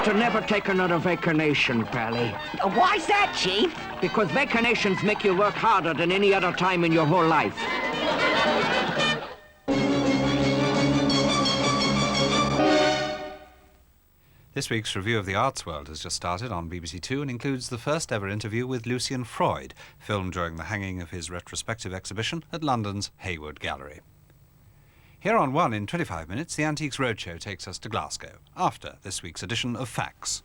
To never take another vacation, Pally. Why's that, Chief? Because vacations make you work harder than any other time in your whole life. This week's review of the arts world has just started on BBC2 and includes the first ever interview with Lucian Freud, filmed during the hanging of his retrospective exhibition at London's Hayward Gallery. Here on 1 in 25 minutes, the Antiques Roadshow takes us to Glasgow, after this week's edition of Facts.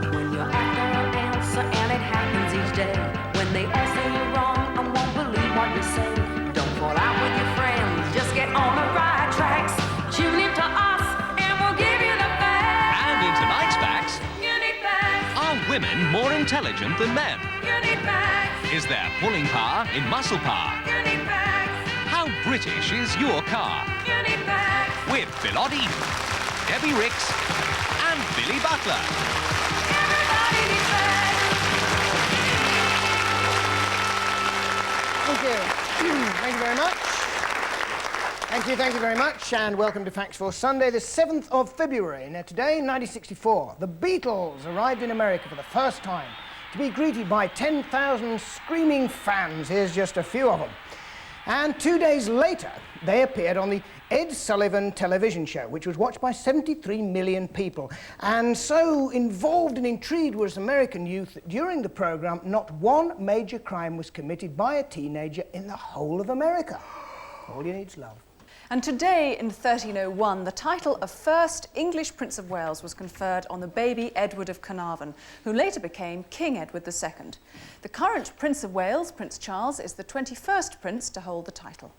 When you're after an answer and it happens each day, when they all say you're wrong and won't believe what you say, don't fall out with your friends, just get on the right tracks. Tune in to us and we'll give you the facts. And in tonight's Facts, You need facts. are women more intelligent than men? You need facts. Is there pulling power in muscle power? You need facts. How British is your car? You need facts. With Bill Oddie, Debbie Ricks and Billy Butler. Everybody needs facts. Thank you. Thank you very much. Thank you very much, and welcome to Facts for Sunday, the 7th of February. Now, today, in 1964, the Beatles arrived in America for the first time to be greeted by 10,000 screaming fans. Here's just a few of them. And 2 days later, they appeared on the Ed Sullivan television show, which was watched by 73 million people. And so involved and intrigued was American youth that during the programme, not one major crime was committed by a teenager in the whole of America. All you need is love. And today, in 1301, the title of first English Prince of Wales was conferred on the baby Edward of Carnarvon, who later became King Edward II. The current Prince of Wales, Prince Charles, is the 21st prince to hold the title.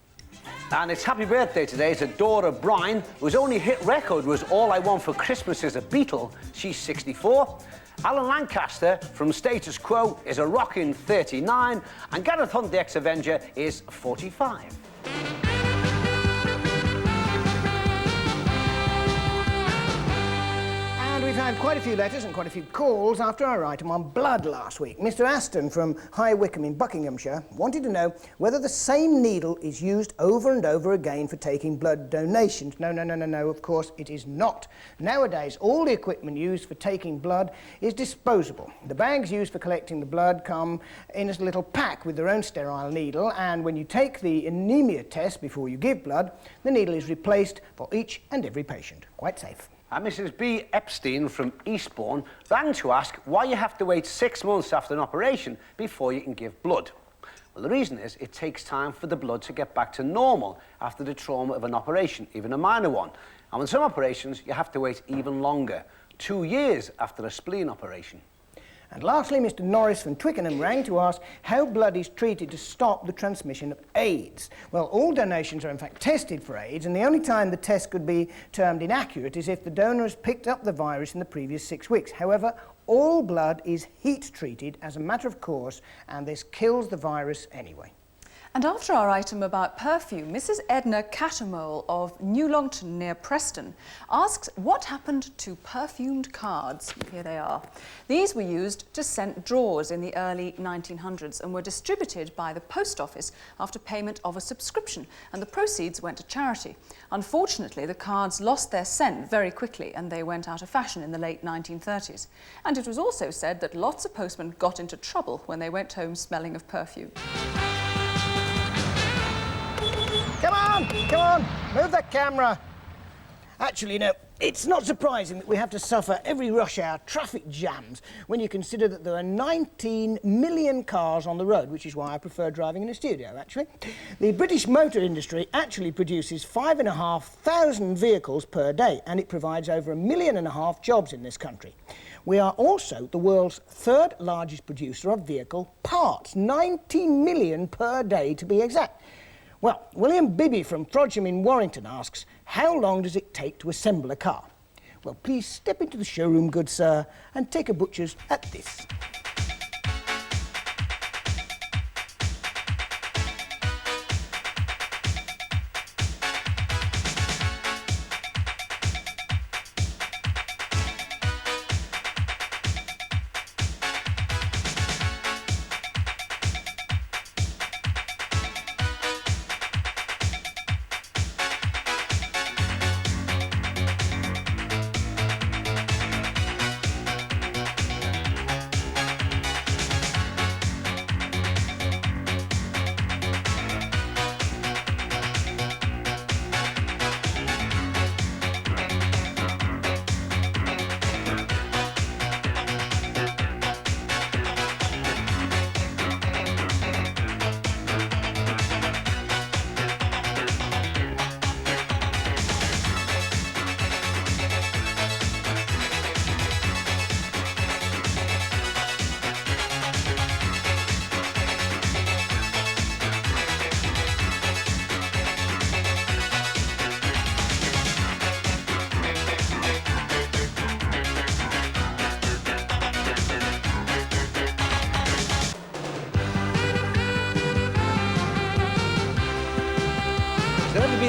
And it's happy birthday today to Dora Bryan, whose only hit record was All I Want for Christmas is a Beetle. She's 64. Alan Lancaster from Status Quo is a rocking 39. And Gareth Hunt, the ex-Avenger, is 45. We've had quite a few letters and quite a few calls after our item on blood last week. Mr. Aston from High Wycombe in Buckinghamshire wanted to know whether the same needle is used over and over again for taking blood donations. No, of course it is not. Nowadays, all the equipment used for taking blood is disposable. The bags used for collecting the blood come in a little pack with their own sterile needle, and when you take the anemia test before you give blood, the needle is replaced for each and every patient. Quite safe. And Mrs. B. Epstein from Eastbourne rang to ask why you have to wait 6 months after an operation before you can give blood. Well, the reason is it takes time for the blood to get back to normal after the trauma of an operation, even a minor one. And with some operations, you have to wait even longer, 2 years after a spleen operation. And lastly, Mr. Norris from Twickenham rang to ask how blood is treated to stop the transmission of AIDS. Well, all donations are in fact tested for AIDS, and the only time the test could be termed inaccurate is if the donor has picked up the virus in the previous 6 weeks. However, all blood is heat treated as a matter of course, and this kills the virus anyway. And after our item about perfume, Mrs. Edna Catamole of New Longton near Preston asks what happened to perfumed cards. Here they are. These were used to scent drawers in the early 1900s and were distributed by the post office after payment of a subscription, and the proceeds went to charity. Unfortunately, the cards lost their scent very quickly and they went out of fashion in the late 1930s. And it was also said that lots of postmen got into trouble when they went home smelling of perfume. Come on, move that camera. Actually, no, it's not surprising that we have to suffer every rush hour traffic jams when you consider that there are 19 million cars on the road, which is why I prefer driving in a studio, actually. The British motor industry actually produces 5,500 vehicles per day, and it provides over 1.5 million jobs in this country. We are also the world's 3rd largest producer of vehicle parts, 19 million per day to be exact. Well, William Bibby from Frodsham in Warrington asks, how long does it take to assemble a car? Well, please step into the showroom, good sir, and take a butcher's at this.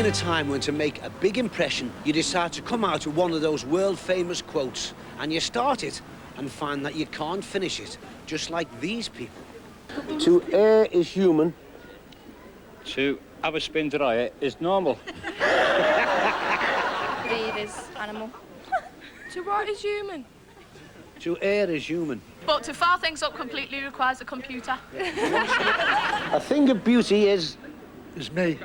in a time when to make a big impression, you decide to come out with one of those world-famous quotes, and you start it and find that you can't finish it, just like these people. To err is human. To have a spin dryer is normal. Read is animal. To write is human. To err is human. But to file things up completely requires a computer. A thing of beauty is me.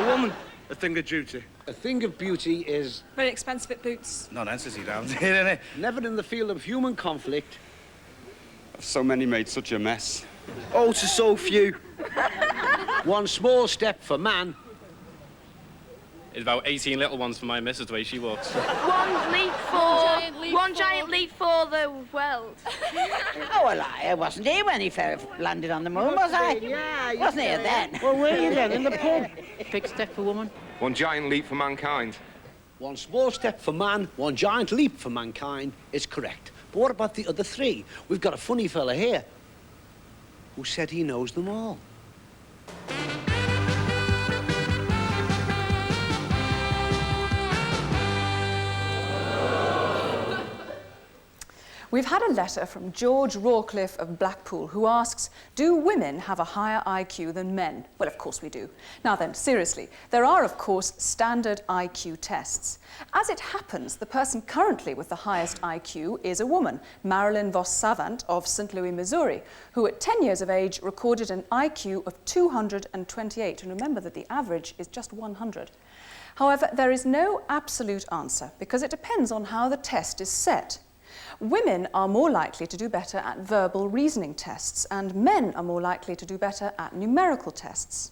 A woman. A thing of duty. A thing of beauty is... Very expensive at Boots. Nonsense around here, isn't it? Never in the field of human conflict. So many made such a mess. Oh, to so few. One small step for man. It's about 18 little ones for my missus, the way she walks. One giant leap for the world. Oh, well, I wasn't here when he landed on the moon, was I? Yeah, Wasn't here then. Well, were you then, in the pub? Big step for woman. One giant leap for mankind. One small step for man, one giant leap for mankind is correct. But what about the other three? We've got a funny fella here who said he knows them all. We've had a letter from George Rawcliffe of Blackpool who asks, do women have a higher IQ than men? Well, of course we do. Now then, seriously, there are, of course, standard IQ tests. As it happens, the person currently with the highest IQ is a woman, Marilyn Vos Savant of St. Louis, Missouri, who at 10 years of age recorded an IQ of 228. And remember that the average is just 100. However, there is no absolute answer because it depends on how the test is set. Women are more likely to do better at verbal reasoning tests, and men are more likely to do better at numerical tests.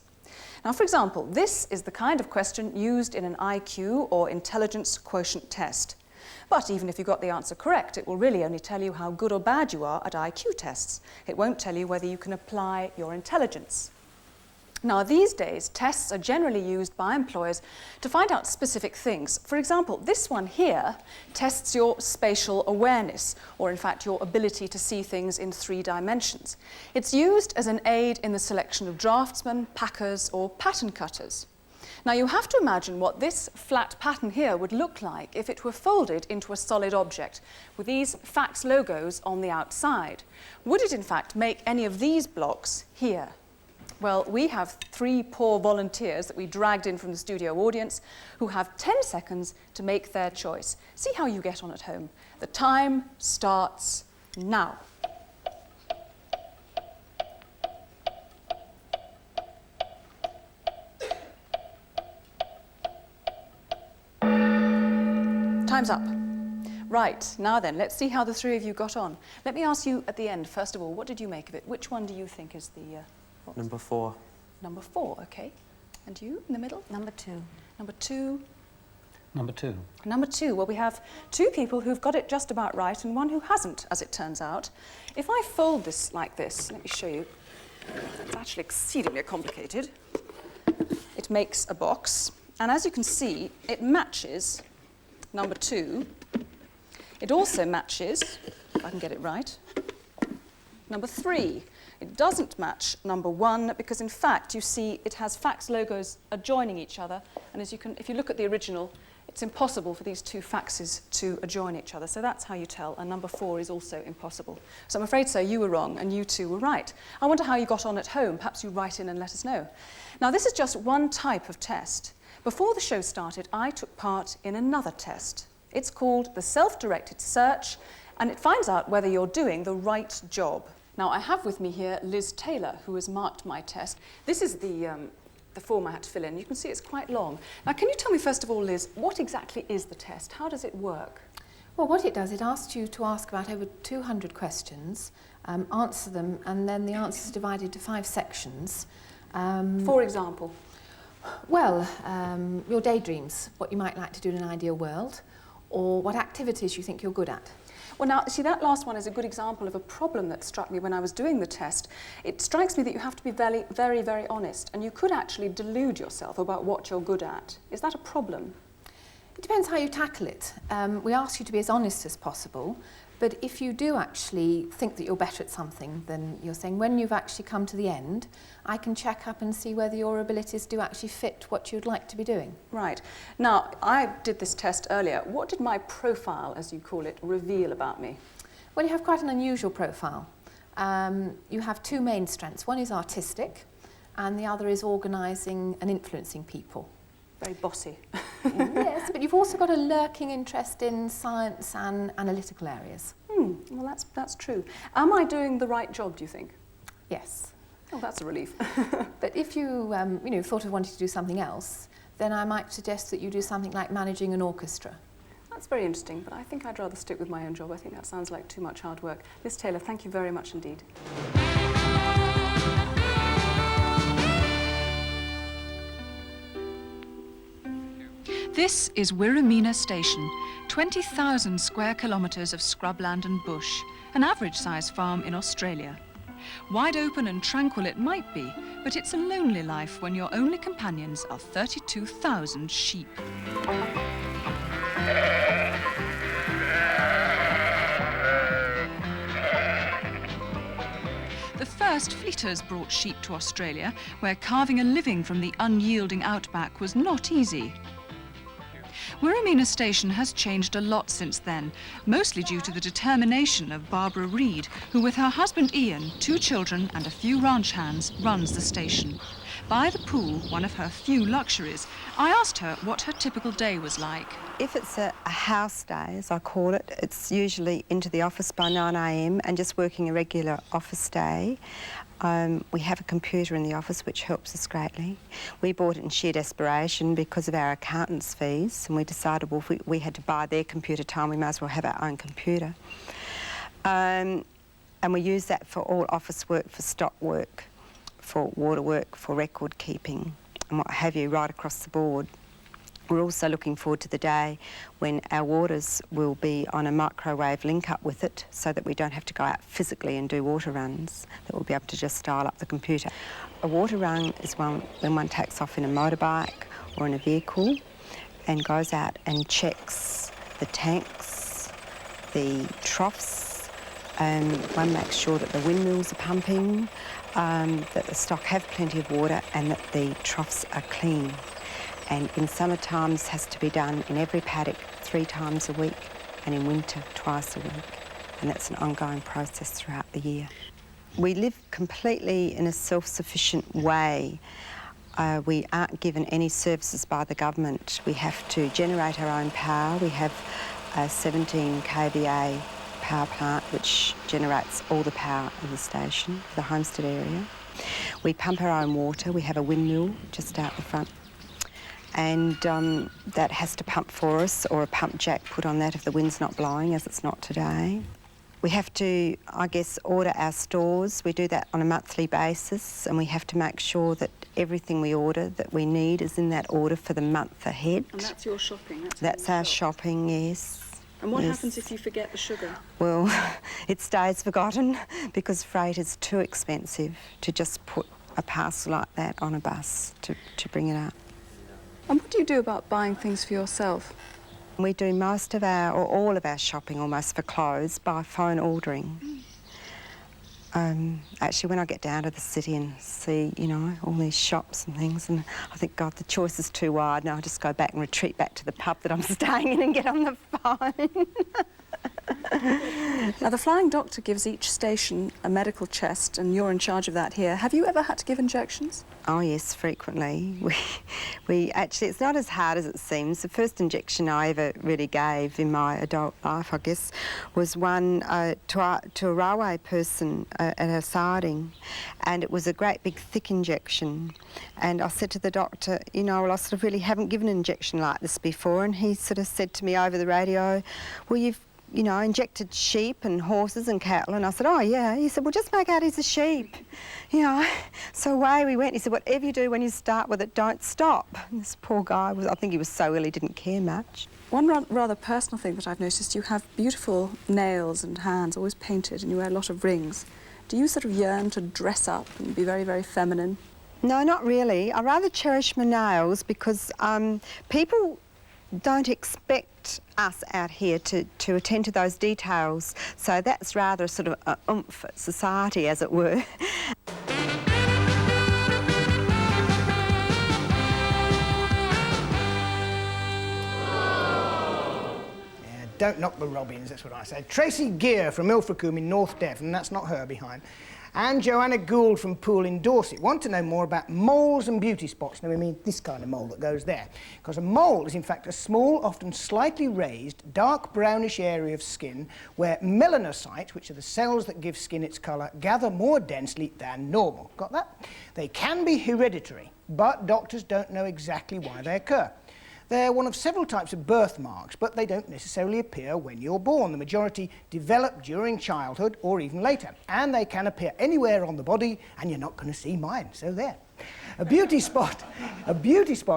Now, for example, this is the kind of question used in an IQ or intelligence quotient test. But even if you got the answer correct, it will really only tell you how good or bad you are at IQ tests. It won't tell you whether you can apply your intelligence. Now, these days, tests are generally used by employers to find out specific things. For example, this one here tests your spatial awareness, or in fact, your ability to see things in 3 dimensions. It's used as an aid in the selection of draftsmen, packers, or pattern cutters. Now, you have to imagine what this flat pattern here would look like if it were folded into a solid object, with these fax logos on the outside. Would it, in fact, make any of these blocks here? Well, we have 3 poor volunteers that we dragged in from the studio audience who have 10 seconds to make their choice. See how you get on at home. The time starts now. Time's up. Right, now then, let's see how the 3 of you got on. Let me ask you at the end, first of all, what did you make of it? Which one do you think is the... Number 4. Number 4, okay. And you, in the middle? Number 2. Number 2. Number 2. Number 2. Well, we have 2 people who've got it just about right and one who hasn't, as it turns out. If I fold this like this, let me show you. It's actually exceedingly complicated. It makes a box, and as you can see, it matches number 2. It also matches, if I can get it right, number 3. It doesn't match number 1 because, in fact, you see it has fax logos adjoining each other, and as you can, if you look at the original, it's impossible for these 2 faxes to adjoin each other. So that's how you tell, and number 4 is also impossible. So I'm afraid, sir, you were wrong and you 2 were right. I wonder how you got on at home. Perhaps you write in and let us know. Now, this is just one type of test. Before the show started, I took part in another test. It's called the self-directed search, and it finds out whether you're doing the right job. Now, I have with me here Liz Taylor, who has marked my test. This is the form I had to fill in. You can see it's quite long. Now, can you tell me, first of all, Liz, what exactly is the test? How does it work? Well, what it does, it asks you to ask about over 200 questions, answer them, and then the answers are divided into 5 sections. For example? Well, your daydreams, what you might like to do in an ideal world, or what activities you think you're good at. Well, now, see, that last one is a good example of a problem that struck me when I was doing the test. It strikes me that you have to be very, very, very honest, and you could actually delude yourself about what you're good at. Is that a problem? It depends how you tackle it. We ask you to be as honest as possible, but if you do actually think that you're better at something than you're saying, when you've actually come to the end, I can check up and see whether your abilities do actually fit what you'd like to be doing. Right. Now, I did this test earlier. What did my profile, as you call it, reveal about me? Well, you have quite an unusual profile. You have two main strengths. One is artistic, and the other is organising and influencing people. Very bossy. Yes, but you've also got a lurking interest in science and analytical areas. Well, that's true. Am I doing the right job, do you think? Yes. Oh, that's a relief. But if you, thought of wanting to do something else, then I might suggest that you do something like managing an orchestra. That's very interesting, but I think I'd rather stick with my own job. I think that sounds like too much hard work. Miss Taylor, thank you very much indeed. This is Wirramina Station, 20,000 square kilometres of scrubland and bush, an average-sized farm in Australia. Wide open and tranquil it might be, but it's a lonely life when your only companions are 32,000 sheep. The first fleeters brought sheep to Australia, where carving a living from the unyielding outback was not easy. Wirramina Station has changed a lot since then, mostly due to the determination of Barbara Reid, who with her husband Ian, 2 children and a few ranch hands, runs the station. By the pool, one of her few luxuries, I asked her what her typical day was like. If it's a house day, as I call it, it's usually into the office by 9 a.m. and just working a regular office day. We have a computer in the office, which helps us greatly. We bought it in sheer desperation because of our accountants' fees, and we decided, well, if we had to buy their computer time, we might as well have our own computer. And we use that for all office work, for stock work, for water work, for record keeping, and what have you, right across the board. We're also looking forward to the day when our waters will be on a microwave link-up with it, so that we don't have to go out physically and do water runs, that we'll be able to just dial up the computer. A water run is when one takes off in a motorbike or in a vehicle and goes out and checks the tanks, the troughs, and one makes sure that the windmills are pumping, that the stock have plenty of water and that the troughs are clean. And in summer times has to be done in every paddock 3 times a week, and in winter twice a week. And that's an ongoing process throughout the year. We live completely in a self-sufficient way. We aren't given any services by the government. We have to generate our own power. We have a 17 kVA power plant which generates all the power in the station, the Homestead area. We pump our own water. We have a windmill just out the front. And that has to pump for us, or a pump jack put on that if the wind's not blowing, as it's not today. We have to, I guess, order our stores. We do that on a monthly basis, and we have to make sure that everything we order that we need is in that order for the month ahead. And that's your shopping? That's our shopping, yes. And what happens if you forget the sugar? Well, it stays forgotten because freight is too expensive to just put a parcel like that on a bus to bring it up. And what do you do about buying things for yourself? We do most of our, or all of our shopping almost for clothes by phone ordering. Actually, when I get down to the city and see, all these shops and things, and I think, God, the choice is too wide, and I just go back and retreat back to the pub that I'm staying in and get on the phone. Now, the Flying Doctor gives each station a medical chest, and you're in charge of that here. Have you ever had to give injections? Oh, yes, frequently. We actually, it's not as hard as it seems. The first injection I ever really gave in my adult life, I guess, was one to a railway person at a siding, and it was a great big thick injection. And I said to the doctor, well, I sort of really haven't given an injection like this before, and he sort of said to me over the radio, well, you've injected sheep and horses and cattle. And I said, oh, yeah. He said, well, just make out he's a sheep. So away we went. He said, whatever you do when you start with it, don't stop. And this poor guy, I think he was so ill he didn't care much. One rather personal thing that I've noticed, you have beautiful nails and hands, always painted, and you wear a lot of rings. Do you sort of yearn to dress up and be very, very feminine? No, not really. I rather cherish my nails because people don't expect us out here to attend to those details. So that's rather sort of a oomph at society, as it were. Don't knock the robins, that's what I say. Tracy Gear from Ilfracombe in North Devon, that's not her behind, and Joanna Gould from Poole in Dorset want to know more about moles and beauty spots. Now, we mean this kind of mole that goes there, because a mole is in fact a small, often slightly raised, dark brownish area of skin where melanocytes, which are the cells that give skin its colour, gather more densely than normal. Got that? They can be hereditary, but doctors don't know exactly why they occur. They're one of several types of birthmarks, but they don't necessarily appear when you're born. The majority develop during childhood or even later, and they can appear anywhere on the body, and you're not going to see mine, so there. A beauty spot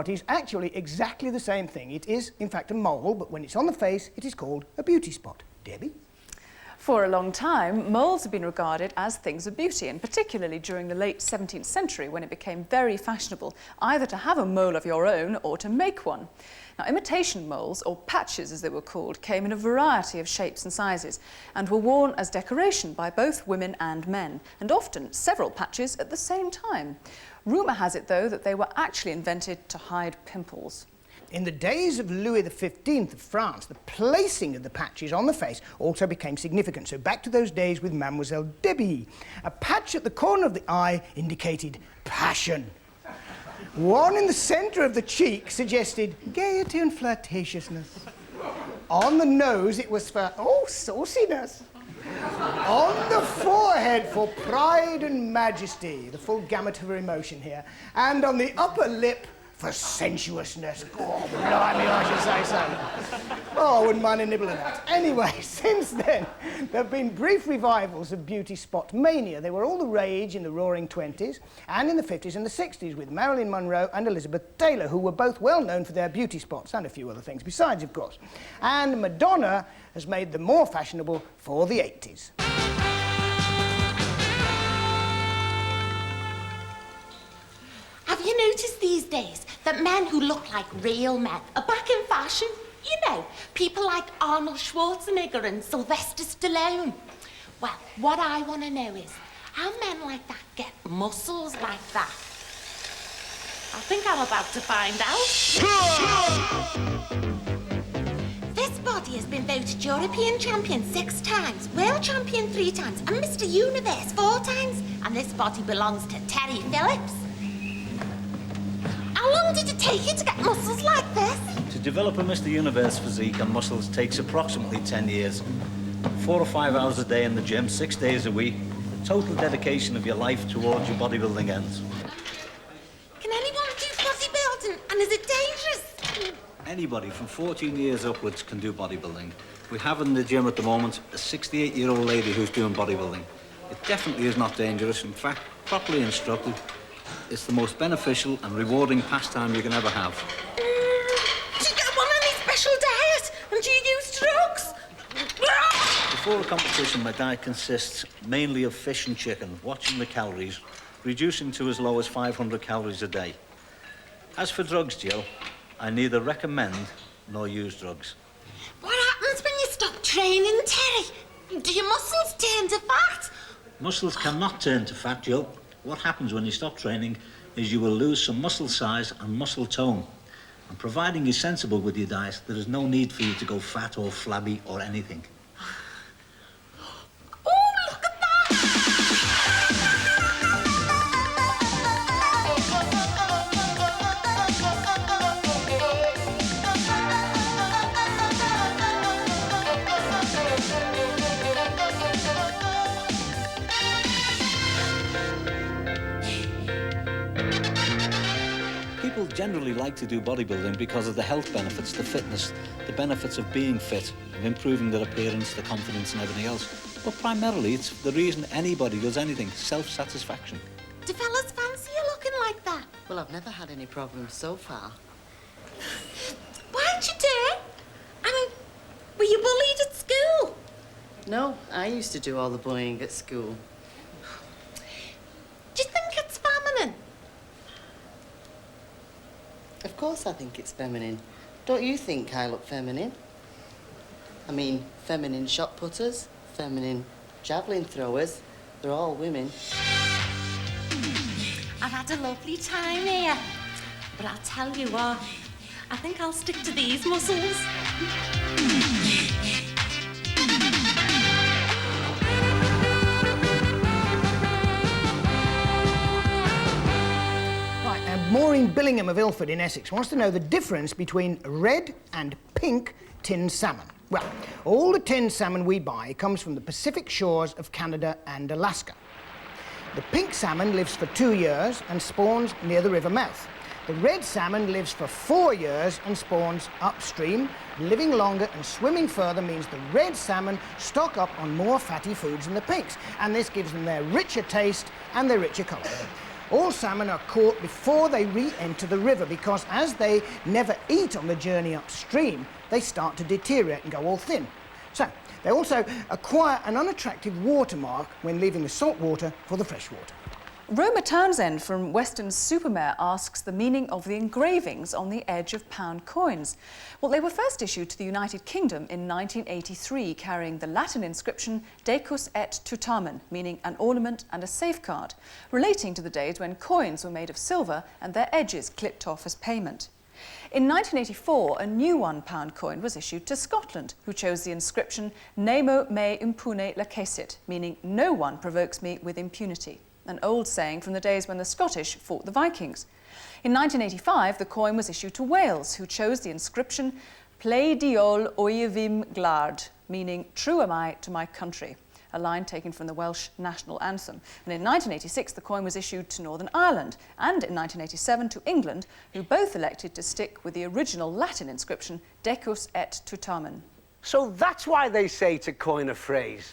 is actually exactly the same thing. It is, in fact, a mole, but when it's on the face, it is called a beauty spot. Debbie? For a long time, moles have been regarded as things of beauty, and particularly during the late 17th century when it became very fashionable either to have a mole of your own or to make one. Now, imitation moles, or patches as they were called, came in a variety of shapes and sizes and were worn as decoration by both women and men, and often several patches at the same time. Rumour has it, though, that they were actually invented to hide pimples. In the days of Louis XV of France, the placing of the patches on the face also became significant. So back to those days with Mademoiselle Debbie. A patch at the corner of the eye indicated passion. One in the centre of the cheek suggested gaiety and flirtatiousness. On the nose, it was for, sauciness. On the forehead for pride and majesty, the full gamut of her emotion here. And on the upper lip, for sensuousness. Oh, blimey, I should say so. Oh, I wouldn't mind a nibble of that. Anyway, since then, there have been brief revivals of beauty spot mania. They were all the rage in the roaring 20s and in the 50s and the 60s with Marilyn Monroe and Elizabeth Taylor, who were both well known for their beauty spots and a few other things besides, of course. And Madonna has made them more fashionable for the 80s. Have you noticed these days that men who look like real men are back in fashion? You know, people like Arnold Schwarzenegger and Sylvester Stallone. Well, what I want to know is how men like that get muscles like that. I think I'm about to find out. This body has been voted European champion 6 times, world champion 3 times, and Mr. Universe 4 times. And this body belongs to Terry Phillips. How long did it take you to get muscles like this? To develop a Mr. Universe physique and muscles takes approximately 10 years. 4 or 5 hours a day in the gym, 6 days a week. The total dedication of your life towards your bodybuilding ends. Can anyone do bodybuilding? And is it dangerous? Anybody from 14 years upwards can do bodybuilding. We have in the gym at the moment a 68-year-old lady who's doing bodybuilding. It definitely is not dangerous. In fact, properly instructed, it's the most beneficial and rewarding pastime you can ever have. Do you get one on any special diet? And do you use drugs? Before a competition, my diet consists mainly of fish and chicken, watching the calories, reducing to as low as 500 calories a day. As for drugs, Jill, I neither recommend nor use drugs. What happens when you stop training, Terry? Do your muscles turn to fat? Muscles cannot turn to fat, Jill. What happens when you stop training is you will lose some muscle size and muscle tone. And providing you're sensible with your diet, there is no need for you to go fat or flabby or anything. People generally like to do bodybuilding because of the health benefits, the fitness, the benefits of being fit, of improving their appearance, their confidence and everything else. But primarily, it's the reason anybody does anything, self-satisfaction. Do fellas fancy you looking like that? Well, I've never had any problems so far. Why'd you do it? I mean, were you bullied at school? No, I used to do all the bullying at school. Do you think it's feminine? Of course I think it's feminine. Don't you think I look feminine? I mean, feminine shot putters, feminine javelin throwers, they're all women. I've had a lovely time here. But I'll tell you what, I think I'll stick to these muscles. Right, now Maureen Billingham of Ilford in Essex wants to know the difference between red and pink tinned salmon. Well, all the tinned salmon we buy comes from the Pacific shores of Canada and Alaska. The pink salmon lives for 2 years and spawns near the river mouth. The red salmon lives for 4 years and spawns upstream. Living longer and swimming further means the red salmon stock up on more fatty foods than the pinks, and this gives them their richer taste and their richer colour. All salmon are caught before they re-enter the river because as they never eat on the journey upstream, they start to deteriorate and go all thin. So, they also acquire an unattractive watermark when leaving the salt water for the fresh water. Roma Townsend from Weston-super-Mare asks the meaning of the engravings on the edge of pound coins. Well, they were first issued to the United Kingdom in 1983, carrying the Latin inscription Decus et Tutamen, meaning an ornament and a safeguard, relating to the days when coins were made of silver and their edges clipped off as payment. In 1984, a new £1 coin was issued to Scotland, who chose the inscription Nemo me impune lacessit, meaning no one provokes me with impunity, an old saying from the days when the Scottish fought the Vikings. In 1985, the coin was issued to Wales, who chose the inscription Ple diol oivim glard, meaning true am I to my country, a line taken from the Welsh national anthem. And in 1986, the coin was issued to Northern Ireland, and in 1987 to England, who both elected to stick with the original Latin inscription Decus et Tutamen. So that's why they say to coin a phrase.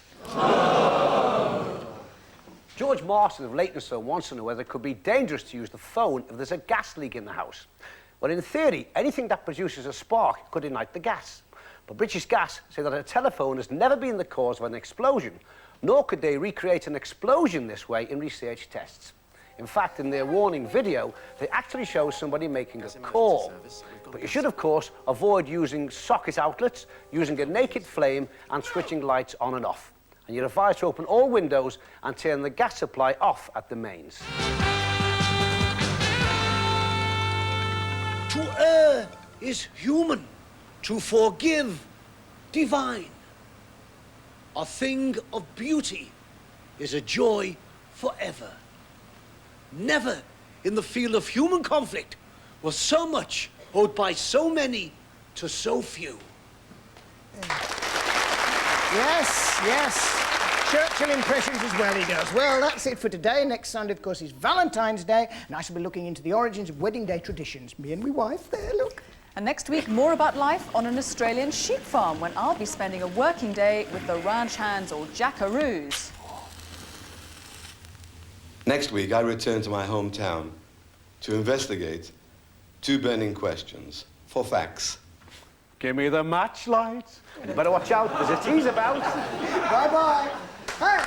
George Marston of Leytonstone wants to know whether it could be dangerous to use the phone if there's a gas leak in the house. Well, in theory, anything that produces a spark could ignite the gas. But British Gas say that a telephone has never been the cause of an explosion, nor could they recreate an explosion this way in research tests. In fact, in their warning video, they actually show somebody making a call. But you should, of course, avoid using socket outlets, using a naked flame, and switching lights on and off. And you're advised to open all windows and turn the gas supply off at the mains. To err is human, to forgive, divine. A thing of beauty is a joy forever. Never in the field of human conflict was so much owed by so many to so few. Yes, yes. Churchill impressions as well, he does. Well, that's it for today. Next Sunday, of course, is Valentine's Day, and I shall be looking into the origins of wedding day traditions. Me and my wife there, look. And next week, more about life on an Australian sheep farm, when I'll be spending a working day with the ranch hands or jackaroos. Next week, I return to my hometown to investigate 2 burning questions for facts. Give me the match light. You better watch out, there's a tease about. Bye-bye. Hey.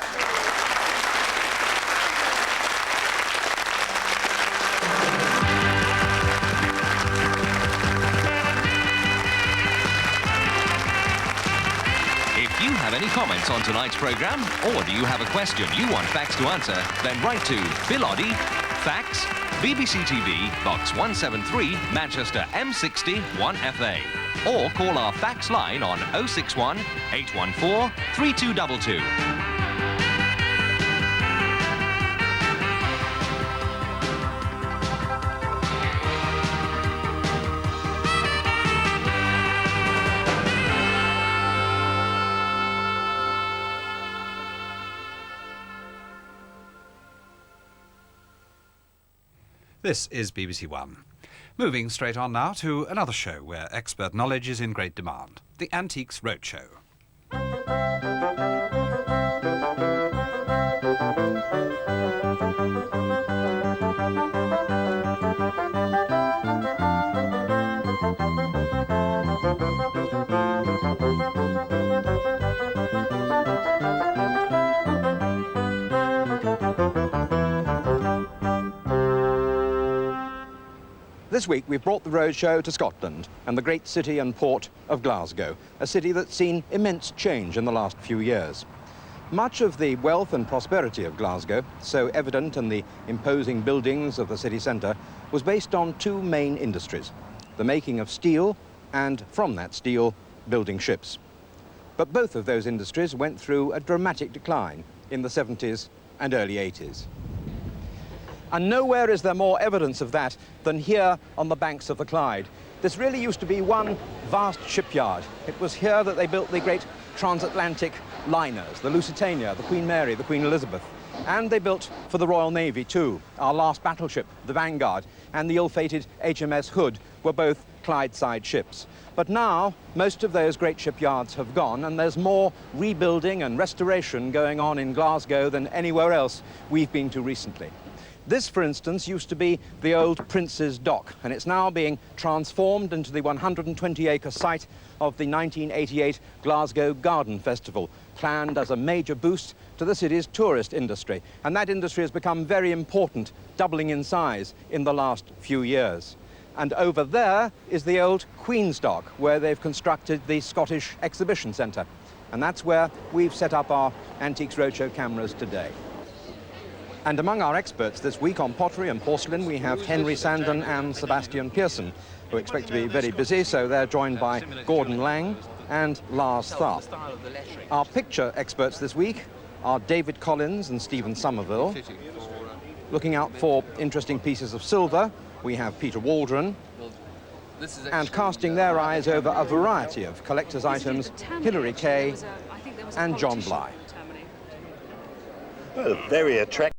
If you have any comments on tonight's programme, or do you have a question you want Fax to answer, then write to Bill Oddie, Fax, BBC TV, Box 173, Manchester M60 1FA. Or call our fax line on 061 814 3222. This is BBC One. Moving straight on now to another show where expert knowledge is in great demand, the Antiques Roadshow. This week we've brought the Roadshow to Scotland and the great city and port of Glasgow, a city that's seen immense change in the last few years. Much of the wealth and prosperity of Glasgow, so evident in the imposing buildings of the city centre, was based on two main industries, the making of steel and, from that steel, building ships. But both of those industries went through a dramatic decline in the 70s and early 80s. And nowhere is there more evidence of that than here on the banks of the Clyde. This really used to be one vast shipyard. It was here that they built the great transatlantic liners, the Lusitania, the Queen Mary, the Queen Elizabeth. And they built for the Royal Navy too. Our last battleship, the Vanguard, and the ill-fated HMS Hood were both Clydeside ships. But now, most of those great shipyards have gone, and there's more rebuilding and restoration going on in Glasgow than anywhere else we've been to recently. This, for instance, used to be the old Prince's Dock, and it's now being transformed into the 120-acre site of the 1988 Glasgow Garden Festival, planned as a major boost to the city's tourist industry. And that industry has become very important, doubling in size in the last few years. And over there is the old Queen's Dock, where they've constructed the Scottish Exhibition Centre. And that's where we've set up our Antiques Roadshow cameras today. And among our experts this week on pottery and porcelain, we have Henry Sandon and Sebastian Pearson, who expect to be very busy, so they're joined by Gordon Lang and Lars Tharp. Our picture experts this week are David Collins and Stephen Somerville. Looking out for interesting pieces of silver, we have Peter Waldron. And casting their eyes over a variety of collector's items, Hilary Kay and John Bly. Well, very attractive.